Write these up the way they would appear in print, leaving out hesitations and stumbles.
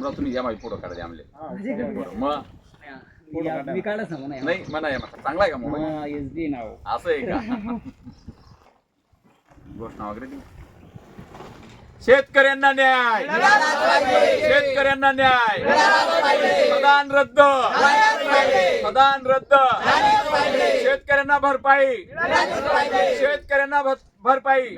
शामराव या माहिती फोटो काढायचे आमले मग मी काढा सांगू नाही म्हणा या चांगला आहे का मोबाईल एस डी नाव असं आहे का गोष्ट वगैरे शेतकऱ्यांना न्याय शेतकऱ्यांना न्याय प्रधान रद्द प्रधान रद्द शेतकऱ्यांना भरपाई शेतकऱ्यांना भरपाई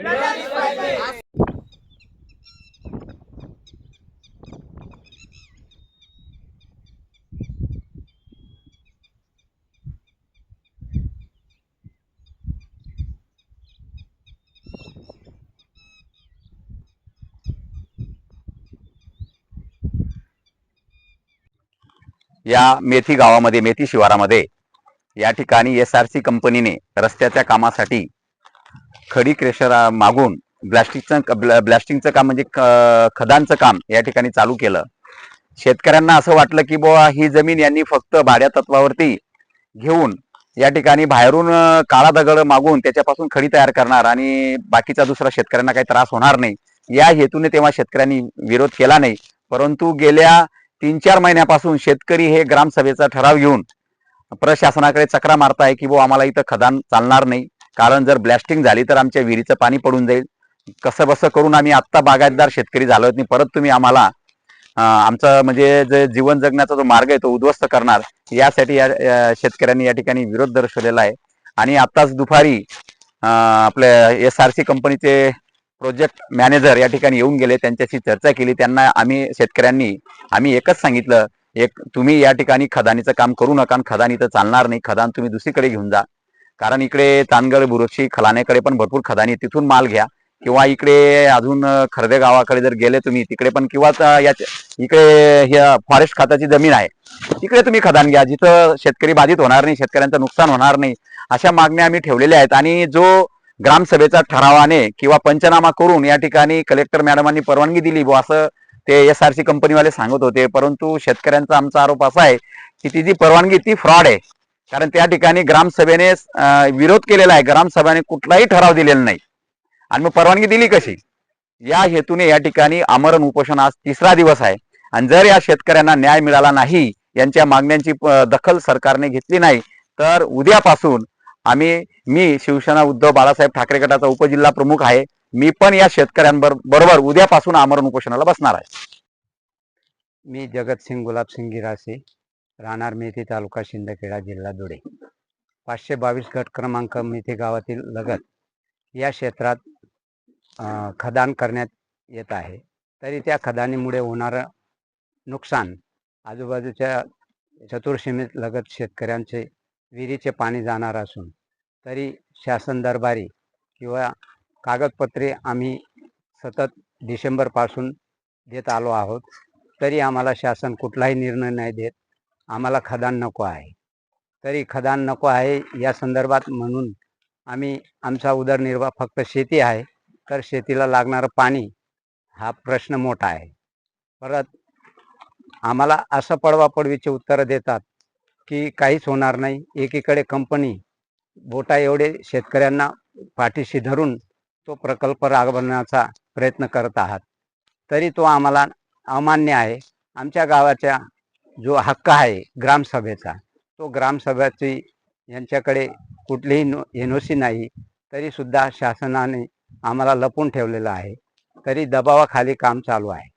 या मेथी गावामध्ये मेथी शिवारामध्ये या ठिकाणी SRC कंपनीने रस्त्याच्या कामासाठी खडी क्रेशर मागून ब्लास्टिंगचं काम म्हणजे खदानचं काम या ठिकाणी चालू केलं। शेतकऱ्यांना असं वाटलं की बुवा ही जमीन यांनी फक्त भाड्या तत्वावरती घेऊन या ठिकाणी बाहेरून काळा दगड मागून त्याच्यापासून खडी तयार करणार आणि बाकीचा दुसरा शेतकऱ्यांना काही त्रास होणार नाही या हेतूने तेव्हा शेतकऱ्यांनी विरोध केला नाही। परंतु गेल्या 3-4 महिन्यापासून शेतकरी हे ग्रामसभेचा ठराव घेऊन प्रशासनाकडे चक्रा मारताय की बुवा आम्हाला इथं खदान चालणार नाही, कारण जर ब्लास्टिंग झाली तर आमच्या विहिरीचं पाणी पडून जाईल, कसं बसं करून आम्ही आत्ता बागायतदार शेतकरी झालो नाही, परत तुम्ही आम्हाला आमचा म्हणजे जे जीवन जगण्याचा जो मार्ग आहे तो उद्ध्वस्त करणार, यासाठी या शेतकऱ्यांनी या ठिकाणी विरोध दर्शवलेला आहे। आणि आत्ताच दुपारी आपल्या SRC कंपनीचे प्रोजेक्ट मॅनेजर या ठिकाणी येऊन गेले, त्यांच्याशी चर्चा केली। त्यांना आम्ही एकच सांगितलं, तुम्ही या ठिकाणी खदानीचं काम करू नका, खदान इथं चालणार नाही, खदान तुम्ही दुसरीकडे घेऊन जा, कारण इकडे तानगड बुरुक्षी खलानेकडे पण भरपूर खदानी, तिथून माल घ्या, किंवा इकडे अजून खरदे गावाकडे जर गेले तुम्ही तिकडे पण, किंवा इकडे फॉरेस्ट खात्याची जमीन आहे तिकडे तुम्ही खदान घ्या, जिथं शेतकरी बाधित होणार नाही, शेतकऱ्यांचं नुकसान होणार नाही, अशा मागण्या आम्ही ठेवलेल्या आहेत। आणि जो ग्रामसभेचा ठरावाने किंवा पंचनामा करून या ठिकाणी कलेक्टर मॅडमांनी परवानगी दिली असं ते SRC कंपनीवाले सांगत होते, परंतु शेतकऱ्यांचा आमचा आरोप असा आहे की ती जी परवानगी ती फ्रॉड आहे, कारण त्या ठिकाणी ग्रामसभेने विरोध केलेला आहे, ग्रामसभेने कुठलाही ठराव दिलेला नाही, आणि मग परवानगी दिली कशी? या हेतूने या ठिकाणी आमरण उपोषण आज 3रा दिवस आहे। आणि जर या शेतकऱ्यांना न्याय मिळाला नाही, यांच्या मागण्यांची दखल सरकारने घेतली नाही, तर उद्यापासून मी शिवसेना उद्धव बाळासाहेब ठाकरे गटाचा उपजिल्हा प्रमुख आहे, मी पण या शेतकऱ्यांबरोबर उद्यापासून आमरण उपोषणाला बसणार आहे। मी जगतसिंग गुलाबसिंग गिरासे, राहणार मेथी, तालुका शिंदखेडा, जिल्हा धुळे। 522 गट क्रमांक मेथी गावातील लगत या क्षेत्रात खदान करण्यात येत आहे, तरी त्या खदानीमुळे होणारं नुकसान आजूबाजूच्या चतुर्सीमेत लगत शेतकऱ्यांचे विहिरीचे पाणी जाणार असून तरी शासन दरबारी किंवा कागदपत्रे आम्ही सतत डिसेंबरपासून देत आलो आहोत, तरी आम्हाला शासन कुठलाही निर्णय नाही देत। आम्हाला खदान नको आहे, तरी खदान नको आहे या संदर्भात म्हणून आमचा उदरनिर्वाह फक्त शेती आहे, तर शेतीला लागणारं पाणी हा प्रश्न मोठा आहे। परत आम्हाला असं पडवापडवीचे उत्तरं देतात की काहीच होणार नाही, एकीकडे कंपनी बोटा एवढे शेतकऱ्यांना पाठीशी धरून तो प्रकल्प राबवण्याचा प्रयत्न करत आहात, तरी तो आम्हाला अमान्य आहे। आमच्या गावाचा जो हक्क आहे ग्रामसभेचा, तो ग्रामसभेची यांच्याकडे कुठलीही NOC नाही, तरीसुद्धा शासनाने आम्हाला लपून ठेवलेलं आहे, तरी दबावाखाली काम चालू आहे।